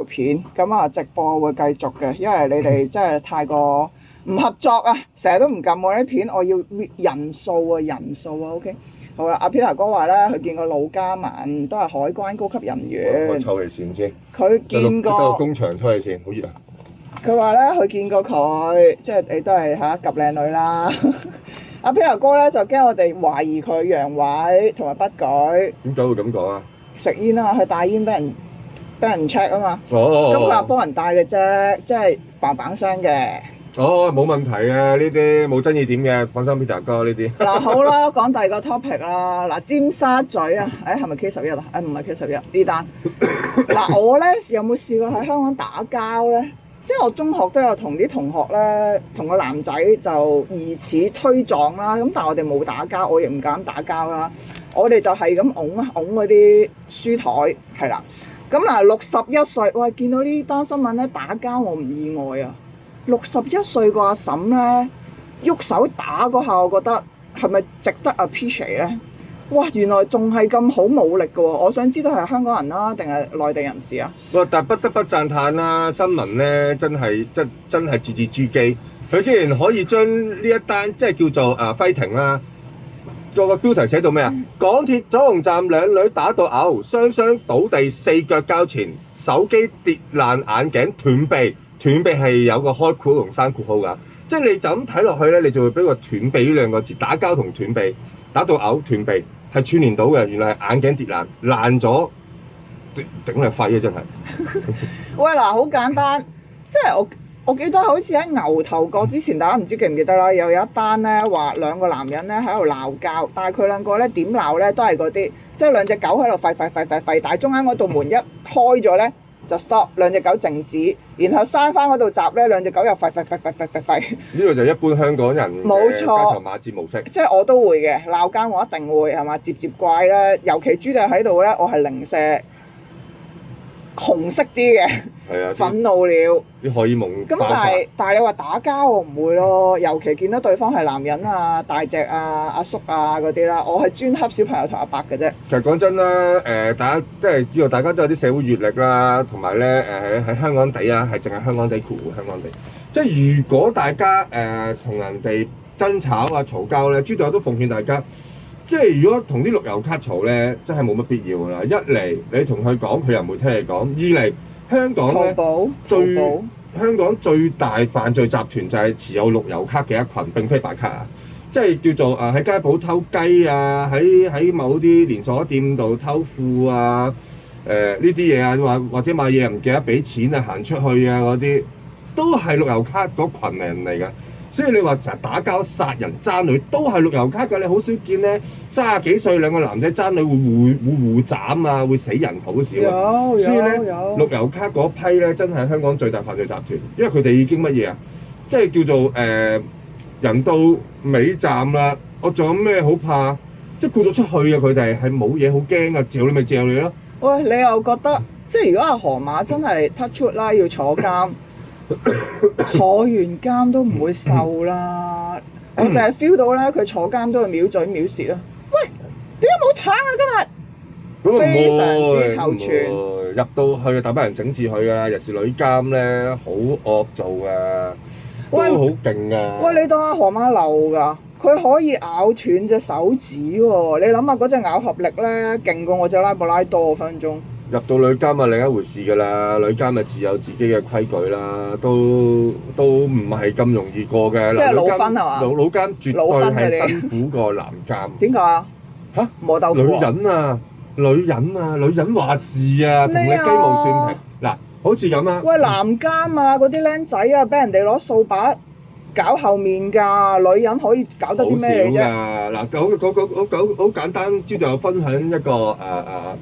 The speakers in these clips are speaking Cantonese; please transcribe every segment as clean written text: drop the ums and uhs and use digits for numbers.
條片，咁啊直播會繼續嘅，因為你哋真係太過唔合作啊，成日都唔撳我啲片，我要人數啊，OK。好啦，阿 Peter 哥話咧，佢見過老家民都係海關高級人員。我抽氣扇先。佢見過。得個工場抽氣扇，好熱啊！佢話咧，佢見過佢，即係你都係嚇及靚女啦。阿 Peter 哥咧就驚我哋懷疑佢陽痿同埋不舉。點解會咁講啊？食煙啊嘛，佢帶煙俾人 check 啊嘛。哦。咁佢話幫人帶嘅啫，即係嘭嘭聲嘅。哦，冇問題嘅，呢啲冇爭議點嘅，放心 Peter 哥呢啲。嗱好啦，講第二個 topic 啦。嗱，尖沙咀啊，係咪 K11啊？唔係 K11呢單。嗱我咧有冇試過喺香港打交咧？即係我中學都有同啲同學咧，同個男仔就疑似推撞啦。咁但係我哋冇打交，我亦唔敢打交啦。我哋就係咁擁嗰啲書台，係啦。咁嗱61歲，喂，見到呢單新聞咧打交，我唔意外啊。61歲個阿嬸咧，喐手打嗰下，我覺得係咪值得 appreciate 咧？哇！原來仲係咁好武力嘅喎，我想知道係香港人啦，定係內地人士啊？哇！但不得不讚歎啦，新聞咧真係字字珠璣，佢竟然可以將呢一單即係叫做fighting啦，個標題寫到咩啊？港鐵九龍站兩女打到嘔，雙倒地4腳交纏，手機跌爛，眼鏡斷臂。斷臂係有個開括同閂括號㗎，即係你就咁睇落去咧，你就會俾個斷臂呢兩個字打交同斷臂，打到嘔斷臂係串連到嘅，原來係眼鏡跌爛咗，頂你肺啊真係！喂嗱，好簡單，即係我記得好似喺牛頭角之前，大家唔知記唔記得啦？又有一單咧話兩個男人咧喺度鬧交，但係佢兩個咧點鬧咧都係嗰啲，即係兩隻狗喺度吠，但係中間嗰道門一開咗咧。就 stop， 兩隻狗靜止，然後閂翻嗰度閘咧，兩隻狗又吠。呢個就係一般香港人嘅街頭馬節模式。即係我都會嘅，鬧交我一定會係嘛，接怪啦。尤其朱棣喺度咧，我係零舍紅色啲嘅，憤怒了。啲荷爾蒙。咁但係你話打交我唔會咯，尤其見到對方係男人啊、大隻啊、阿叔啊嗰啲啦，我係專恰小朋友同阿伯嘅啫。其實講真啦，大家即係知道大家都有啲社會閲歷啦，同埋咧喺香港地啊，係淨係香港地括弧香港地。即係如果大家同人哋爭吵啊、嘈交咧，朱棣我都奉勸大家，即係如果同啲綠油卡嘈咧，真係冇乜必要㗎啦。一嚟你同佢講，佢又唔會聽你講；二嚟香港咧香港最大犯罪集團就係持有綠油卡嘅一群，並非白卡啊！即係叫做喺街鋪偷雞啊，喺某啲連鎖店度偷褲啊，呢啲嘢啊，或者買嘢唔記得俾錢啊，行出去啊嗰啲，都係綠油卡嗰群人嚟㗎。所以你話成日打交、殺人、爭女都係綠油卡㗎，你好少見咧30幾歲兩個男仔爭女會互斬啊，會死人好少。所以咧綠油卡嗰批咧真係香港最大犯罪集團，因為佢哋已經乜嘢啊？即係叫做人到尾站啦，我仲有咩好怕？即係顧到出去啊！佢哋係冇嘢好驚啊，嚼你咪嚼你咯。喂，你又覺得即係如果阿河馬真係 touch wood 啦，要坐監？坐完監都唔會瘦啦，我淨係 feel 到咧，佢坐監都係藐嘴藐舌啦。喂，點解冇橙啊？今日非常之臭串，入到去大班人整治佢㗎，尤其是女監咧，好惡做㗎，都好勁啊！喂，你當阿河馬流㗎？佢可以咬斷隻手指喎，你諗下嗰隻咬合力咧，勁過我隻拉布拉多分鐘。入到女監啊，另一回事㗎啦，女監咪自有自己嘅規矩啦，都唔係咁容易過嘅。即係老分係嘛？老監絕對係辛苦過男監。點解啊？嚇，磨豆腐啊！女人話事啊，同你雞毛蒜皮。嗱，好似咁啊。喂，男監啊，嗰啲僆仔啊，俾人哋攞掃把搞後面㗎，女人可以搞得啲咩嚟啫？嗱，好簡單，朱棣有分享一個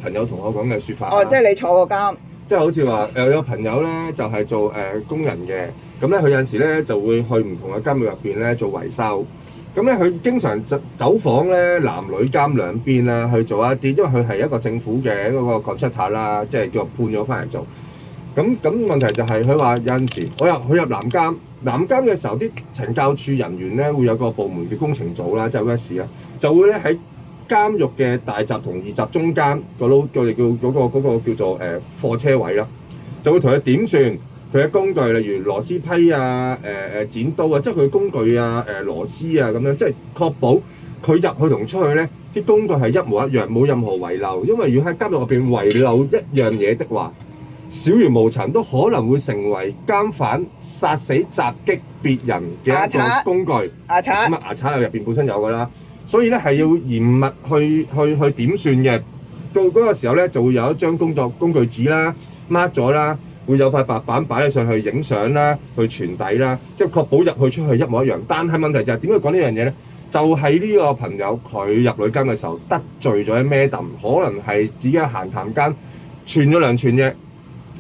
朋友同我講嘅説法。哦，即係你坐過監。即係好似話有個朋友咧，就係做工人嘅，咁咧佢有陣時咧就會去唔同嘅監獄入邊咧做維修。咁咧佢經常走訪咧男女監兩邊啦，去做一啲，因為佢係一個政府嘅嗰個 contractor 啦，即係叫判咗翻嚟做。咁問題就係佢話有陣時佢入南監嘅時候，啲懲教處人員咧會有個部門叫工程組啦，即係 West 啦，就會咧喺監獄嘅大閘同二閘中間個我哋叫嗰個叫做貨車位啦，就會同佢點算佢嘅工具，例如螺絲批啊、剪刀啊，即係佢嘅工具啊、螺絲啊咁樣，即係確保佢入去同出去咧啲工具係一模一樣，冇任何遺漏。因為如果喺監獄入邊遺漏一樣嘢的話，小如無塵都可能會成為監犯殺死襲擊別人嘅一個工具。牙刷咁啊，牙刷入邊本身有㗎啦，所以咧係要嚴密去點算嘅。到嗰個時候咧，就會有一張工具紙啦，mark 咗啦，會有塊白板擺上去影相啦，去傳遞啦，即係確保入去出去一模一樣。但係問題就係點解講呢樣嘢咧？就係呢個朋友佢入女監嘅時候得罪咗 Madam， 可能係自己喺閒談間串咗兩串啫。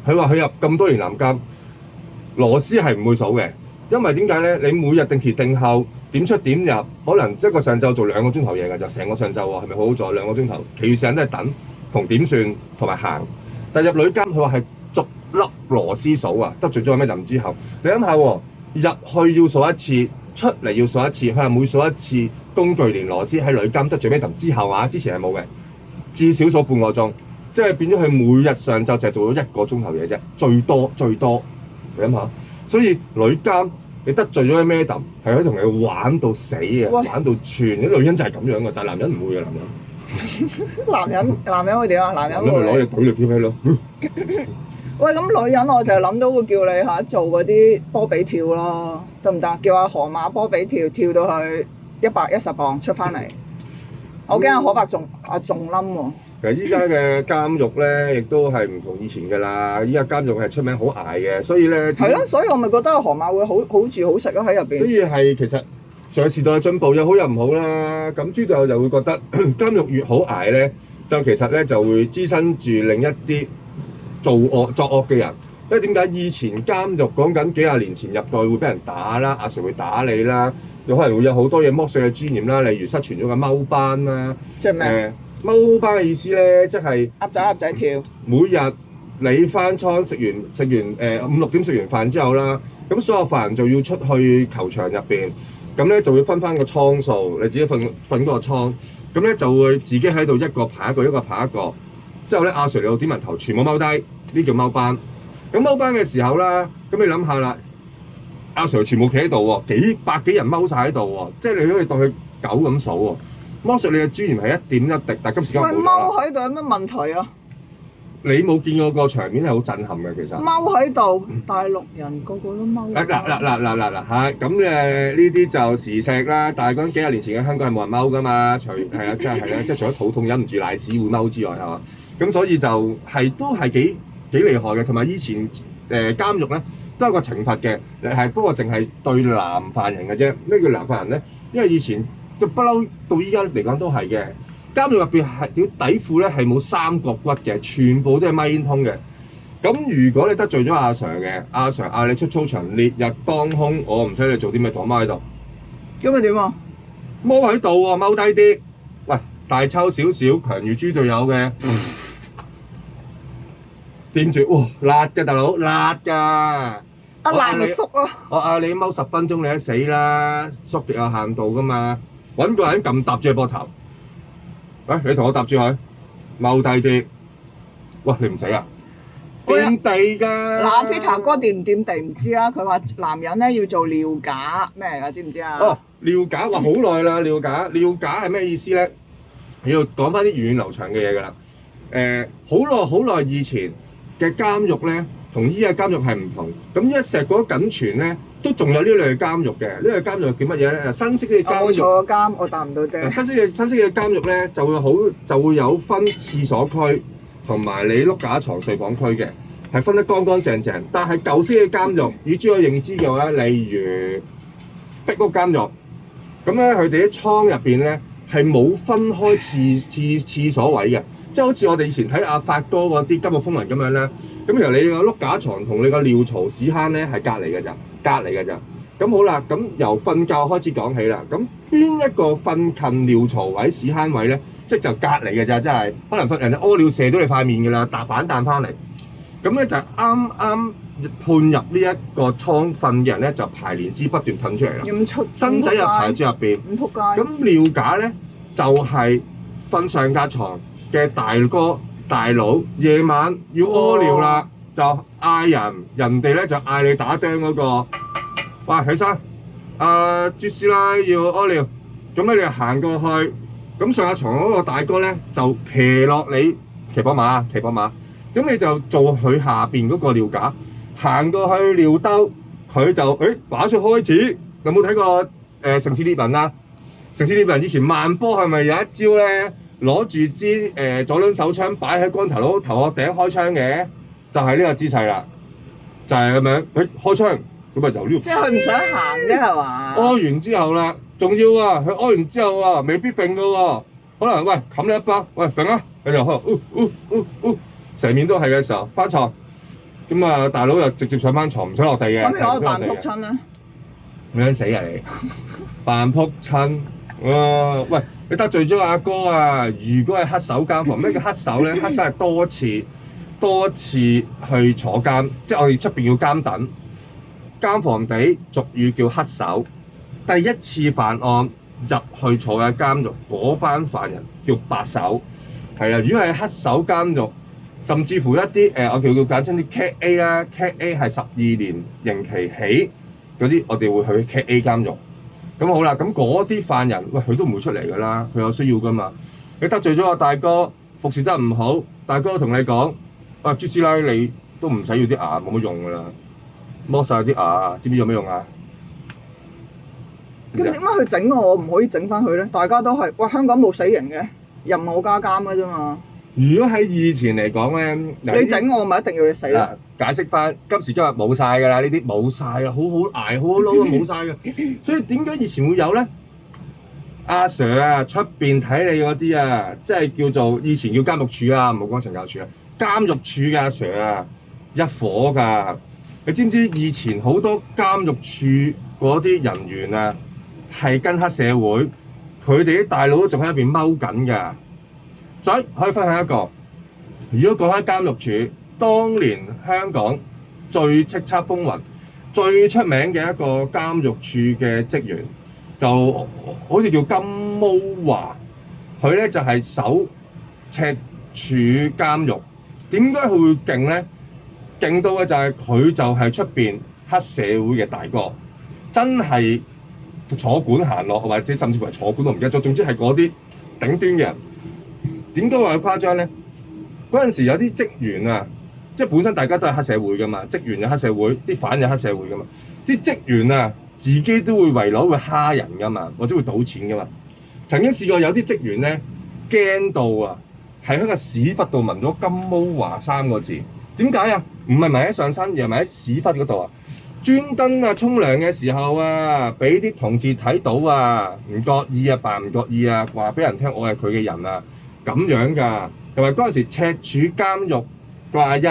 佢話佢入咁多年男監，螺絲係唔會數嘅，因為點解咧？你每日定時定候點出點入，可能一個上晝做2個鐘頭嘢㗎，就成個上晝喎，係咪好好做2個鐘頭？其餘時間都係等同點算同埋行。但入女監佢話係逐粒螺絲數啊，得罪咗 Madam 之後，你諗下喎，入去要數一次，出嚟要數一次，佢係每數一次工具連螺絲喺女監得罪 Madam 之後啊，之前係冇嘅，至少數半個鐘。即係變咗佢每日上晝就係做咗1個鐘頭嘢啫，最多，你諗下。所以女監你得罪咗 Madam 係可以同你玩到死嘅，玩到串。啲女人就係咁樣嘅，但係男人唔會嘅，男人。男人會點啊？男人會攞嘢懟你飄起咯。喂，咁女人我就諗到會叫你做嗰啲波比跳咯，得唔得？叫阿河馬波比跳，跳到去110磅出翻嚟。我驚阿可伯仲冧喎。其實依家嘅監獄咧，亦都係唔同以前㗎啦。依家監獄係出名好捱嘅，所以咧係咯，所以我咪覺得河馬會好住好食咯喺入邊。所以係其實上時代嘅進步有好有唔好啦。咁豬隊友就會覺得監獄越好捱咧，就其實咧就會滋生住另一啲作惡嘅人。因為點解以前監獄講緊幾廿年前入到會俾人打啦，阿 Sir 會打你啦，又可能會有好多嘢剝削嘅尊嚴啦，例如失傳咗嘅踎班啦，即係咩？踎班嘅意思咧，即係鴨仔跳。每日你翻倉食完5、6點食完飯之後啦，咁所有犯人就要出去球場入邊，咁咧就會分翻個倉數，你自己瞓嗰個倉，咁咧就會自己喺度一個排一個，一個排一個，之後咧阿 Sir 你又點人頭，全部踎低，呢叫踎班。咁踎班嘅時候啦，咁你諗下啦，阿 Sir 全部企喺度喎，百幾人踎晒喺度喎，即係你可以當佢狗咁數喎。剝削你嘅尊嚴係一點一滴，但今時今日冇咗啦。喂，踎喺度有乜問題啊？你冇見過個場面係好震撼嘅，其實。踎喺度，大陸人個個都踎。嗱係咁呢啲就時勢啦。但係講幾廿年前嘅香港係冇人踎噶嘛，即係除咗肚痛忍唔住賴屎會踎之外，係嘛？咁所以就都係幾厲害嘅。同埋以前監獄咧都有個懲罰嘅，不過淨係對男犯人嘅啫。咩叫男犯人咧？因為以前不嬲到依家嚟講都係嘅，監獄入邊係條底褲咧係冇三角骨嘅，全部都係咪煙通嘅。咁如果你得罪咗阿 Sir 嘅，阿 Sir 嗌你出操場烈日當空，我唔使你做啲咩，同我踎喺度。咁咪點啊？踎喺度喎，踎低啲。喂，大抽少少，強如豬隊友嘅。掂住，哇，辣嘅大佬，辣㗎。辣咪縮咯。我嗌你踎10分鐘，你都死啦，縮極有限度㗎嘛。揾個人撳搭住佢膊頭，喂，你同我搭住佢，踎低啲。喂，你唔死啊？掂地㗎。嗱 ，Peter 哥掂唔掂地唔知啦。佢話男人咧要做尿架咩嚟㗎？知唔知啊？哦，尿架話好耐啦，尿架係咩意思咧？你要講翻啲源遠流長嘅嘢㗎啦。好耐以前嘅監獄咧，同依家監獄係唔同。咁依家石果僅存咧，都仲有呢類監獄嘅。呢類監獄叫乜嘢咧？新式嘅監獄。我坐監，我答唔到啫。新式嘅監獄咧，就會有分廁所區同埋你碌架床睡房區嘅，係分得乾乾淨淨。但係舊式嘅監獄，以諸我認知嘅話，例如壁屋監獄，咁咧佢哋啲倉入邊咧係冇分開廁所位嘅。即係好似我哋以前睇阿發哥嗰啲《監獄風雲》咁樣咧，咁由你個碌架床同你個尿槽屎坑咧係隔離嘅咋，咁好啦，咁由瞓覺開始講起啦。咁邊一個瞓近尿槽位、屎坑位咧，即係就隔離嘅咋，真係可能人哋屙尿射到你塊面㗎啦，反彈翻嚟。咁咧就啱判入呢一個倉瞓嘅人咧，就排連枝不斷褪出嚟啦。新仔又排住入邊。咁尿架咧就係瞓上架床嘅大哥大佬，夜晚要屙尿啦，就嗌人哋咧就嗌你打釘嗰個，哇起身，朱師奶要屙尿，咁咧你就行過去，咁上下床嗰個大哥咧就騎落你騎寶馬，咁你就做佢下邊嗰個尿架，行過去尿兜，佢就馬上開始。有冇睇過城市獵人啊？城市獵人以前慢波係咪有一招咧，攞住支左輪手槍擺喺光頭佬頭殼頂開槍嘅？就係呢個姿勢啦，就係咁樣，開槍咁啊由呢度。即係佢唔想行啫係嘛？屙完之後啦，仲要啊，佢屙完之後啊，未必揈噶喎，可能喂冚你一巴，喂揈啊，佢就開，成面都係嘅時候，翻床，咁啊大佬又直接上翻床，唔使落地嘅。咁如果扮仆親咧？你想死啊你！扮仆親，喂，你得罪咗阿哥啊！如果係黑手監房，咩叫黑手咧？黑手係多次去坐監，即係我哋出邊叫監等，監房地俗語叫黑手。第一次犯案入去坐嘅監獄，嗰班犯人叫白手，係啦。如果係黑手監獄，甚至乎一啲我叫簡稱啲 Cat A 啦，Cat A 係12年刑期起嗰啲，我哋會去 Cat A 監獄。咁好啦，咁嗰啲犯人，喂佢都唔會出嚟㗎啦，佢有需要㗎嘛。你得罪咗個大哥，服侍得唔好，大哥同你講，朱師奶你都唔使要啲牙，冇乜用㗎啦，剝晒啲牙，知唔知有咩用啊？咁點解佢整我唔可以整翻佢咧？大家都係，喂香港冇死刑嘅，任我加監㗎啫嘛。如果喺以前嚟講咧，你整我咪一定要你死啦。解釋翻，今時今日冇晒㗎啦，呢啲冇晒啦，好好捱，好好撈都冇晒嘅。所以點解以前會有咧？阿 Sir 啊，出邊睇你嗰啲啊，即係叫做以前叫監獄處啊，唔好講懲教處啊，監獄處嘅阿 Sir 啊，一伙㗎。你知唔知以前好多監獄處嗰啲人員啊，係跟黑社會，佢哋啲大佬都仲喺入邊踎緊㗎。再可以分享一個，如果講翻監獄處，當年香港最叱咤風雲、最出名嘅一個監獄處嘅職員，就好似叫金毛華，佢咧就係守赤柱監獄。點解佢會勁咧？勁到嘅就係佢就係出邊黑社會嘅大哥，真係坐館行落，或者甚至乎係坐館都唔記得咗。總之係嗰啲頂端嘅人。點解話佢誇張咧？嗰陣時有啲職員啊，即係本身大家都係黑社會噶嘛，職員有黑社會，啲犯有黑社會噶嘛。啲職員啊，自己都會為攞會蝦人噶嘛，或者會賭錢噶嘛。曾經試過有啲職員咧驚到啊，係喺個屎忽度紋咗金毛華3個字。點解啊？唔係紋喺上身，而係紋喺屎忽嗰度啊！專登啊，沖涼嘅時候啊，俾啲同事睇到啊，唔覺意啊，扮唔覺意啊，話俾人聽我係佢嘅人啊！咁樣㗎，同埋嗰陣時赤柱監獄個阿一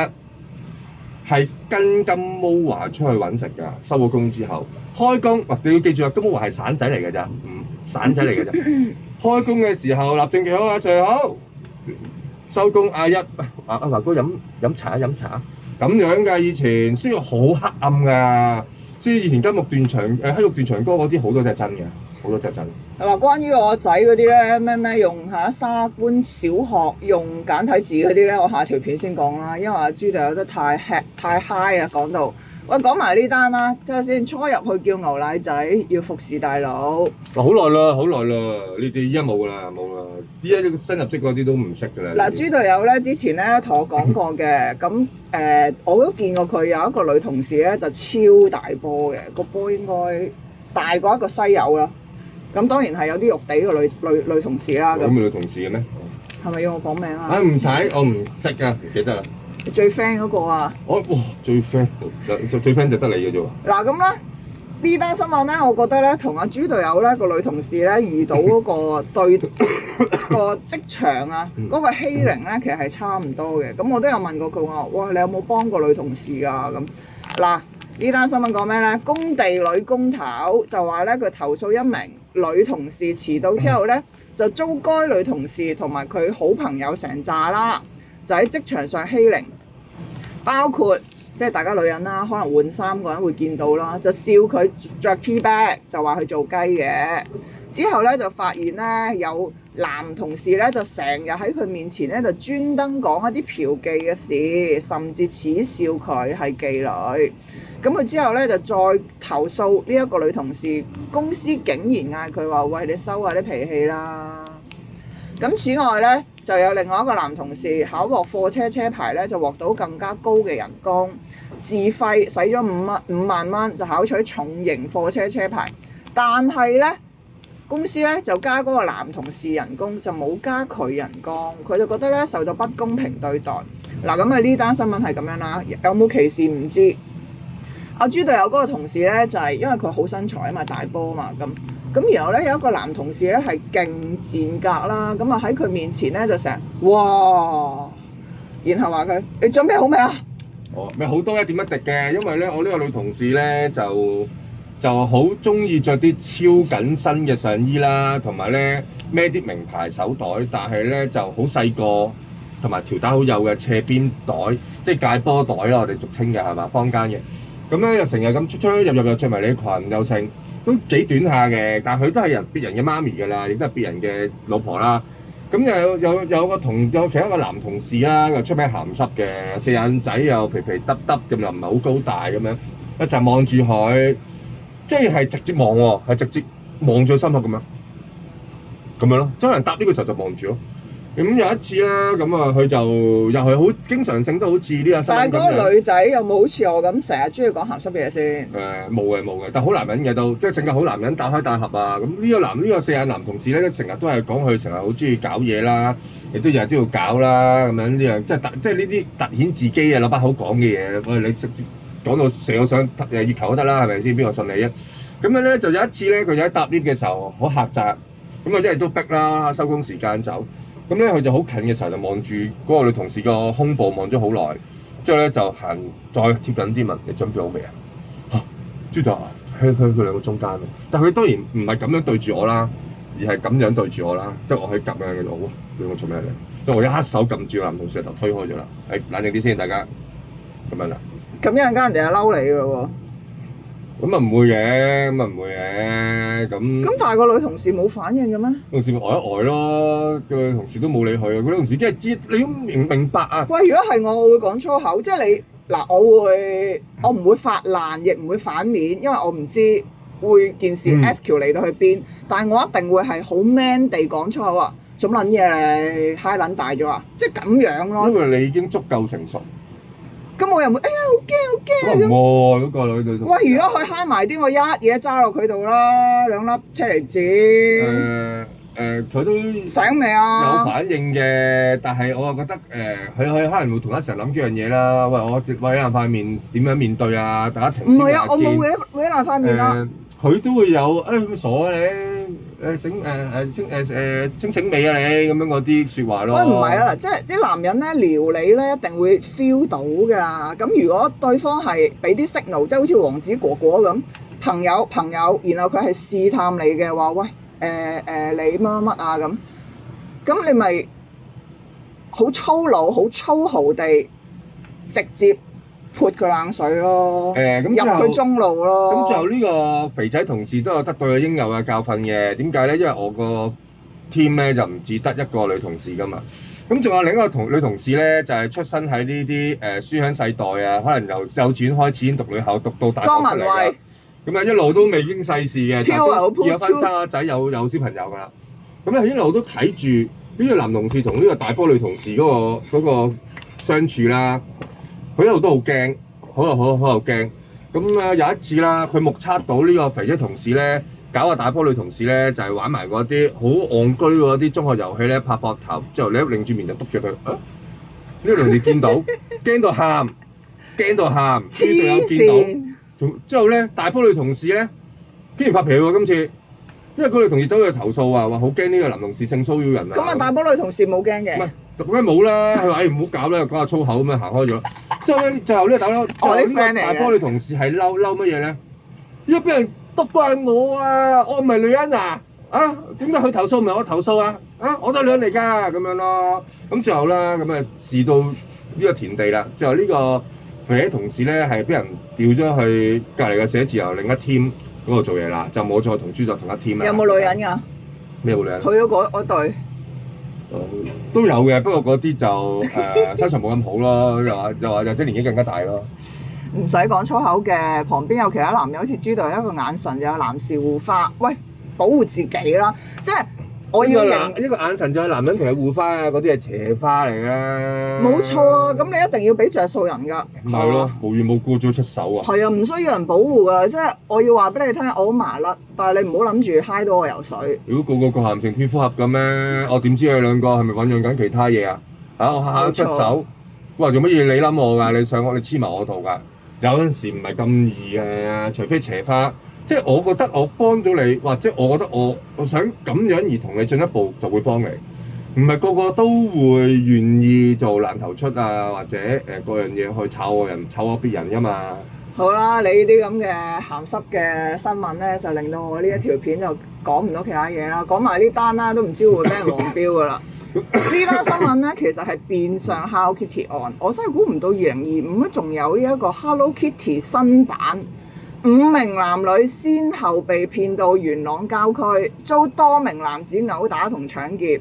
係跟金毛華出去揾食㗎，收咗工之後開工，你要記住啊，金毛華係散仔嚟㗎咋，散仔嚟㗎咋。開工嘅時候立正旗好啊，隨好，收工阿一，阿華哥飲茶咁樣㗎，以前雖然好黑暗㗎，所以以前金木斷腸黑玉斷腸歌嗰啲好多隻真嘅。好多隻真係話關於我仔嗰啲咧，咩用沙官小學用簡體字嗰啲咧，我下條片先講啦，因為阿豬隊友得太 high 啊，講到喂講埋呢單啦，睇下先。初入去叫牛奶仔，要服侍大佬。好耐啦，你哋依家冇啦，依家新入職嗰啲都唔識㗎啦。嗱，豬隊友咧之前咧同我講過嘅，咁我都見過佢有一個女同事咧就超大波嘅，個波應該大過一個西柚啦。咁當然係有啲肉地嘅女同事啦。咁女同事嘅咩？係咪要我講名啊？唔使，我唔識㗎，唔記得啦。你最 friend 嗰個啊？最 friend 就得你嘅啫喎。嗱咁咧，呢單新聞咧，我覺得咧同阿豬隊友咧個女同事咧遇到嗰個對個職場啊嗰個欺凌咧，其實係差唔多嘅。咁我都有問過佢話：哇，你有冇幫過女同事啊？咁嗱，呢單新聞講咩咧？工地女工頭就話咧，佢投訴一名女同事遲到之後咧，就遭該女同事同埋佢好朋友成紮啦，就喺職場上欺凌，包括即係大家女人啦，可能換衫嗰人會見到啦，就笑佢着 T-back，就話佢做雞嘅。之後咧就發現咧有男同事咧就成日喺佢面前咧就專登講一啲嫖妓嘅事，甚至恥笑佢係妓女。咁佢之後咧就再投訴呢一個女同事，公司竟然嗌佢話：喂，你收下啲脾氣啦！咁此外咧，就有另外一個男同事考獲貨車車牌咧，就獲到更加高嘅人工，自費使咗5萬蚊就考取重型貨車車牌，但係咧公司咧就加嗰個男同事人工，就冇加佢人工，佢就覺得咧受到不公平對待。嗱，咁啊呢單新聞係咁樣啦，有冇歧視唔知。阿豬隊友嗰個同事咧就係因為佢好身材啊嘛，大波啊嘛咁，然後咧有一個男同事咧係勁賤格啦，咁啊喺佢面前咧就成日哇，然後話佢：你準備好未啊？哦，咪好多一點一滴嘅，因為咧我呢個女同事咧就好中意着啲超緊身嘅上衣啦，同埋咧孭啲名牌手袋，但係咧就好細個，同埋條帶好幼嘅斜邊袋，即係戒波袋啦，我哋俗稱嘅係嘛，坊間嘅。咁咧又成日咁出入又着迷你裙，又成都幾短下嘅，但係佢都係別人嘅媽咪㗎啦，亦都係別人嘅老婆啦。咁有其他一個男同事啦，又出名鹹濕嘅，四眼仔又肥肥耷耷咁，又唔係好高大咁樣，一成日望住佢，即係直接望喎，係直接望住佢心口咁樣咯。即係可能搭呢個時候就望住咯。咁有一次啦，咁啊佢就又係好經常性都好似呢個新聞咁樣。但係嗰個女仔有冇好似我咁成日中意講鹹濕嘅嘢先？冇嘅，但係好男人嘅都，即係性格好男人，大開大合啊！咁呢個四眼男同事咧，成日都係講佢成日好中意搞嘢啦，亦都日日都要搞啦，咁樣呢樣即係呢啲突顯自己啊，攞把口講嘅嘢，喂你直接講到成個想月球都得啦，係咪先？邊個信你啊？咁樣咧就有一次咧，佢就喺搭 lift 嘅時候好狹窄，咁啊因為都逼啦，收工時間走。咁咧，佢就好近嘅時候就望住嗰個女同事個胸部望咗好耐，之後咧就行再貼緊啲問：你準備好未啊？嚇！之後就佢兩個中間咯。但係佢當然唔係咁樣對住我啦，而係咁樣對住我啦。即係我可以夾樣嘅，我兩個做咩咧？即係我一手撳住個男同事就推開咗啦。冷靜啲先，大家咁樣啦。咁一陣間人哋就嬲你㗎咯喎！咁啊唔會嘅，咁但係個女同事冇反應嘅咩？同事咪呆一呆咯，個女同事都冇理佢啊！個女同事梗係知，你都明白啊！喂，如果係我會講粗口，即係你嗱，我唔會發爛，亦唔會反面，因為我唔知會件事 escalate 嚟到去邊，但係我一定會係好 man 地講粗口啊！做乜撚嘢你嗨撚大咗啊！即係咁樣咯。因為你已經足夠成熟。咁我又冇，哎呀好驚咁。嗰個女對。喂，如果佢揩埋啲，我一嘢揸落佢度啦，2粒車厘子。佢都醒未啊？有反應嘅，但係我又覺得佢可能會同一成日諗呢樣嘢啦。喂，我毀爛塊面點樣面對啊？大家停。唔係啊，我冇毀爛塊面啦。佢都會有咁傻啊你，清醒未啊你咁樣嗰啲説話咯。喂，唔係啊，即係啲男人咧撩你咧一定會 feel 到㗎。咁如果對方係俾啲 signal，即係好似王子哥哥咁朋友，然後佢係試探你嘅話，喂你乜啊咁你咪好粗魯、好粗豪地直接潑佢冷水咯，入佢中路咯。咁最後呢個肥仔同事都有得到佢應有嘅教訓嘅。點解咧？因為我個 team 咧就唔止得一個女同事噶嘛。咁仲有另一個女同事咧，就係出身喺呢啲書香世代啊，可能由幼稚園開始已經讀女校，讀到大學出嚟㗎。咁啊一路都未經世事嘅，但係都結咗婚生咗仔，有小朋友㗎啦。咁咧一路都睇住呢個男同事同呢個大波女同事嗰個相處啦。佢一路都好驚，好又驚。咁有一次啦，佢目測到呢個肥仔同事咧，搞個大波女同事咧，就係玩埋嗰啲好戇居嗰啲中學遊戲咧，拍膊頭之後你一擰住面就督住佢。呢個同事見到驚到喊，呢度有見到。之後咧，大波女同事咧竟然發脾氣喎今次，因為嗰女同事走去投訴啊，話好驚呢個男同事性騷擾人啊。咁啊，大波女同事冇驚嘅。咁梗冇啦，佢話：唔好搞啦，講下粗口咁樣行開咗。之後咧，最後咧，大波女同事係嬲乜嘢咧？因為俾人督慣我啊！我唔係女人啊！啊，點解佢投訴唔係我投訴啊？啊，我都係女人嚟㗎咁樣咯。咁最後啦，咁啊事到呢個田地啦。最後呢個肥仔同事咧係俾人調咗去隔離嘅寫字樓另一 team 嗰度做嘢啦，就冇再同朱雀同一 team 啦。有冇女人㗎？咩冇女人？去咗嗰隊。都有嘅，不過嗰啲就身材冇咁好咯，又話或者年紀更加大咯。唔使講粗口嘅，旁邊有其他男人好似朱隊一個眼神，有男士護花，喂，保護自己啦，即係我要呢個眼神就係男人同你護花啊，嗰啲係邪花嚟啦。冇錯啊，咁你一定要俾着數人㗎。係咯，無緣無故早出手啊。係啊，唔需要人保護㗎，即係我要話俾你聽，我好麻甩，但係你唔好諗住嗨到我游水。如果個鹹成蝙蝠俠咁咩？我點知你兩個係咪醖釀緊其他嘢啊？我下下都出手，哇！做乜嘢你冧我㗎？你上我你黐埋我度㗎？有陣時唔係咁易嘅，除非邪花。即係我覺得我幫咗你，或者我覺得我想咁樣而同你進一步，就會幫你。唔係個個都會願意做爛頭出啊，或者各樣嘢去炒我別人㗎嘛。好啦，你呢啲咁嘅鹹濕嘅新聞咧，就令到我呢一條片就講唔到其他嘢啦。講埋呢單啦，都唔知會唔會俾人黃標㗎啦。呢單新聞咧，其實係變相 Hello Kitty 案，我真係估唔到2025仲有呢一個 Hello Kitty 新版。5名男女先後被騙到元朗郊區，遭多名男子毆打同搶劫。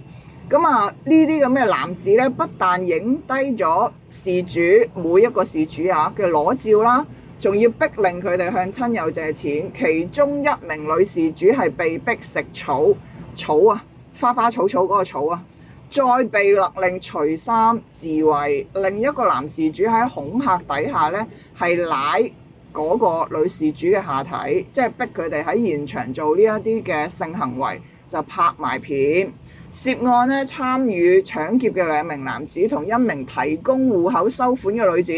咁啊，呢啲咁嘅男子咧，不但影低咗事主每一個事主嘅裸照啦，仲要逼令佢哋向親友借錢。其中一名女事主係被逼食草啊，花花草草嗰個草啊，再被勒令除衫自慰。另一個男事主喺恐嚇底下咧，係舐嗰個女事主嘅下體，即係逼佢哋喺現場做呢一啲嘅性行為，就拍埋片。涉案咧，參與搶劫嘅2名男子同1名提供戶口收款嘅女子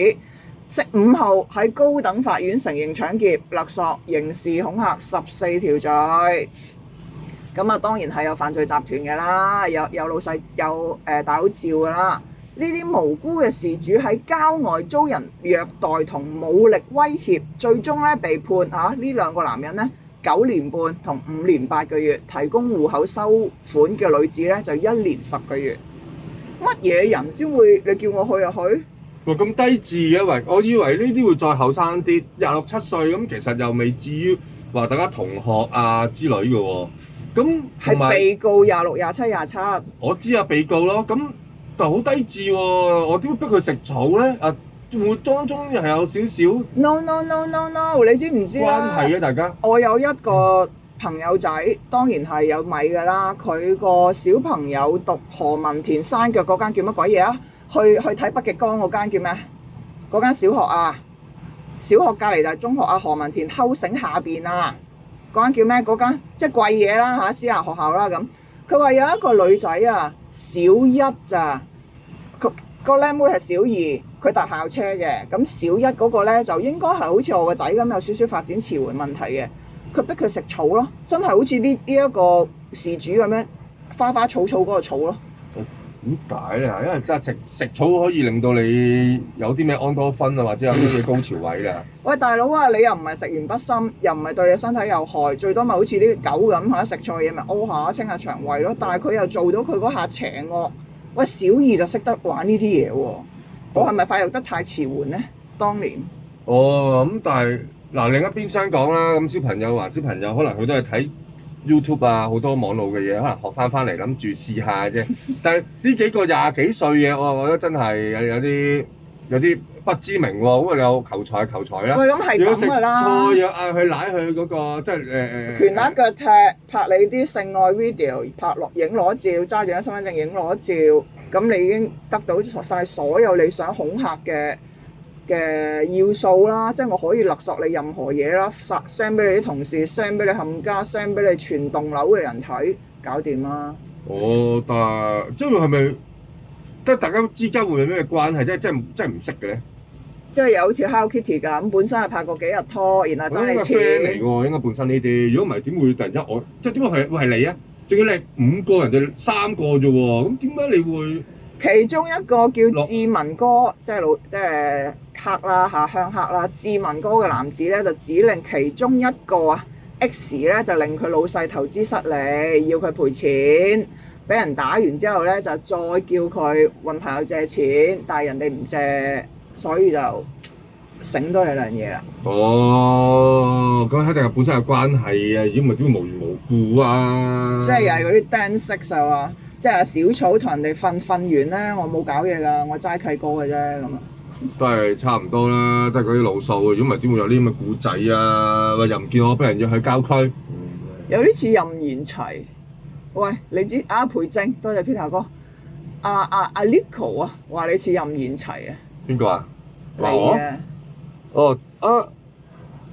，5號喺高等法院承認搶劫、勒索、刑事恐嚇14條罪。咁啊，當然係有犯罪集團嘅啦，有老細有大佬照嘅啦。呢啲無辜嘅事主喺郊外遭人虐待同武力威脅，最終咧被判呢2個男人咧9年半同5年8個月，提供戶口收款嘅女子咧就1年10個月。乜嘢人先會你叫我去就去？哇！咁低智嘅，我以為呢啲會再後生啲，26、7歲咁，其實又未至於話大家同學啊之類嘅喎。咁係被告26、27、27。我知啊，被告咯，咁。就好低智喎！我點會逼佢食草咧？會當中又係有少少 no， 你知唔知啦？關係嘅大家。我有一個朋友仔，當然係有米㗎啦。佢個小朋友讀何文田山腳嗰間叫乜鬼嘢啊？去睇北極光嗰間叫咩？嗰間小學啊，小學隔離就係中學啊。何文田後省下邊啊，嗰間叫咩？嗰間即係貴嘢啦嚇，私立學校啦咁。佢話有一個女仔啊。小1咋，個靚妹係小2，佢搭校車嘅。咁小1嗰個咧就應該係好似我個仔咁有少少發展遲緩問題嘅。佢逼佢食草咯，真係好似呢一個事主咁樣花花草草嗰個草咯。點解咧？因為真係食草可以令到你有啲咩安多酚啊，或者有啲嘢高潮位㗎。喂，大佬啊，你又唔係食完不深，又唔係對你身體有害，最多咪好似啲狗咁嚇食錯嘢咪屙下清下腸胃咯。但係佢又做到佢嗰下邪惡。喂，小2就識得玩呢啲嘢喎，我係咪發育得太遲緩咧？當年。咁但係嗱另一邊廂講啦，咁小朋友可能佢都係睇YouTube 啊，好多網絡嘅嘢，可能學翻嚟諗住試下啫。但係呢幾個20幾歲嘅，我覺得真係有啲不知名喎。咁你有求財啦。喂，咁係咁㗎啦。錯又嗌佢舐佢嗰個，即係拳打腳踢，拍你啲性愛 video， 影裸照，揸住張身份證影裸照，咁你已經得到晒所有你想恐嚇嘅要素啦，即係我可以勒索你任何嘢啦，send 俾你啲同事，send 俾你冚家，send 俾你全棟樓嘅人睇，搞掂啦。但係即係咪即係大家之間會有咩關係？即係唔識嘅咧？即係又好似 Hello Kitty 咁，本身係拍過幾日拖，然後爭你錢。嚟喎，應該本身呢啲。如果唔係點會突然間即係點解會係你啊？仲要你5個人哋3個啫喎，咁點解你會？其中一個叫志文哥，即係黑啦嚇，鄉黑啦。志文哥嘅男子咧就指令其中一個X 咧就令佢老細投資失利，要佢賠錢。俾人打完之後咧，就再叫佢揾朋友借錢，但係人哋唔借，所以就醒多你兩嘢啦。哦，咁一定係本身有關係啊！如果唔係點會無緣無故啊？即係又係嗰啲 dance 就話，即係小草同人哋瞓完咧，我冇搞嘢㗎，我齋契哥嘅啫咁啊。都係差唔多啦，都係嗰啲老數。如果唔係點會有呢啲咁嘅古仔啊？喂，又唔見我俾人約去郊區。有啲似任賢齊。喂，你知培正，多謝 Peter 哥。阿 Nico 啊，話你似任賢齊啊。邊個啊？你話我？啊，哦啊！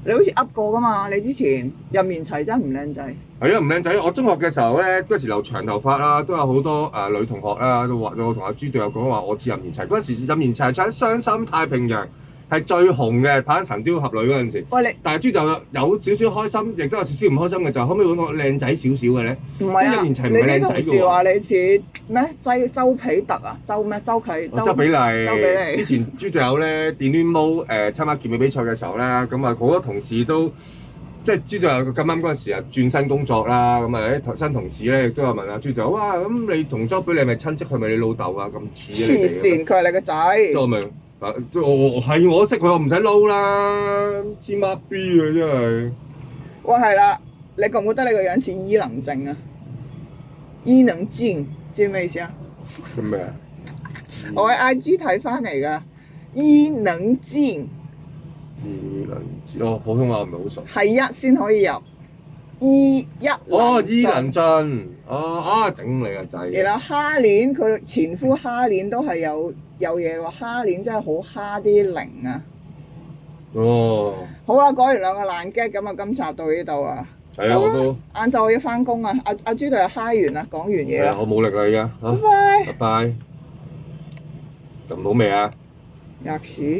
你好似噏過㗎嘛？你之前任賢齊真係唔靚仔。係啊，唔靚仔。我中學嘅時候咧，嗰時留長頭髮啦，都有好多女同學啦，都話我同阿豬隊友講話我似任賢齊。嗰陣時任賢齊係唱《傷心太平洋》係最紅嘅，拍緊《神雕俠侶》嗰陣時。喂，你但係豬隊友有少少開心，亦都有少少唔開心嘅，就可唔可以揾個靚仔少少嘅咧？唔係啊，任賢齊唔你係靚仔啲同事嘅喎。話你似咩？周彼特啊？周咩？周啟？周比利，周比利之前豬隊友咧電攣毛參加健美比賽嘅時候咧，咁啊好多同事都即係豬隊友咁啱嗰陣時啊轉新工作啦，咁啊啲新同事咧亦都有問阿豬隊友，哇咁你同周比利係咪親戚？係咪你老豆啊？咁似黐你哋線，佢係你個仔。即係我咪係我識佢，我唔使撈啦，黐孖 B 啊真係。喂，係啦，你覺唔覺得你個樣似伊能靜啊？伊能靜，知咩意思啊？做咩啊？我喺 IG 睇翻嚟㗎，伊能靜伊能靜哦，普通話唔係好熟。係一先可以入，伊能靜。頂你個仔！然後哈鏈佢前夫哈鏈都係有嘢喎，哈鏈真係好蝦啲零啊！哦，好啦，講完兩個爛 gag，咁啊，今集到呢度啊。係啊，我都晏晝我要翻工啊！阿豬隊友嗨完啦，講完嘢啦，我冇力啦而家。拜拜。拜拜。撳到未啊？吔屎！